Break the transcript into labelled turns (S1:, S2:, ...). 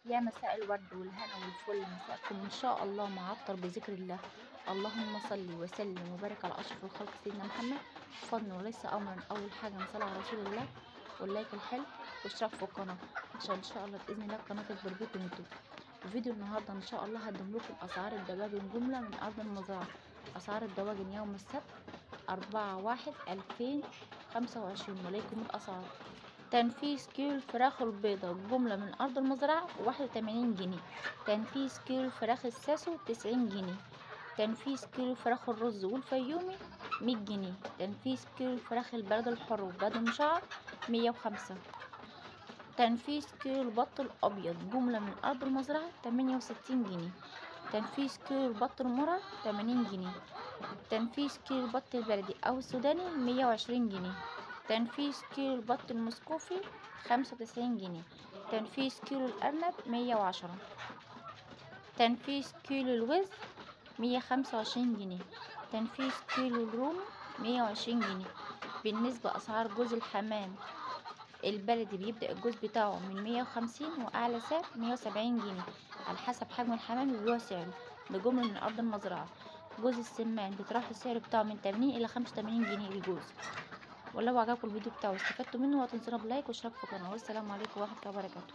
S1: يا مساء الورد والهنا والفل، مساءكم إن شاء الله معطر بذكر الله. اللهم صل وسلم وبارك على أشرف الخلق سيدنا محمد. فضل وليس أمرا. أول حاجة نصلي على رسول الله واللايك الحلو واشتراك في القناة عشان إن شاء الله بإذن الله القناة تكبر بيكم انتوا. فيديو النهاردة إن شاء الله هقدم لكم أسعار الدواجن جملة من أرض المزرعة. أسعار الدواجن يوم السبت 4/1/2025. وليكم الأسعار: تنفيذ كيلو الفراخ البيضاء جملة من أرض المزرعة 81 جنيه. تنفيذ كيلو الفراخ الساسو 90 جنيه. تنفيذ كيلو الفراخ الرز والفيومي 100 جنيه. تنفيذ كيلو الفراخ البلد الحر وبلد المشعر 105. تنفيذ كيلو البط الأبيض جملة من أرض المزرعة 68 جنيه. تنفيذ كيلو البط المرة 80 جنيه. تنفيذ كيلو البط البلدي أو السوداني 120 جنيه. تنفيذ كيلو البط المسكوفي 95 جنيه. تنفيذ كيلو الأرنب 110. تنفيذ كيلو الوز 125 جنيه. تنفيذ كيلو الرومي 120 جنيه. بالنسبة أسعار جوز الحمام البلدي بيبدأ الجوز بتاعه من 150 وأعلى سعر 170 جنيه على حسب حجم الحمام اللي هو سعره. ده جملة من أرض المزرعة. جوز السمان بيتراوح السعر بتاعه من 80 إلى 85 جنيه الجوز. ولو عجبكم الفيديو بتاعه واستفدتوا منه، لا تنسونا بلايك واشتراك في القناة. والسلام عليكم ورحمة الله وبركاته.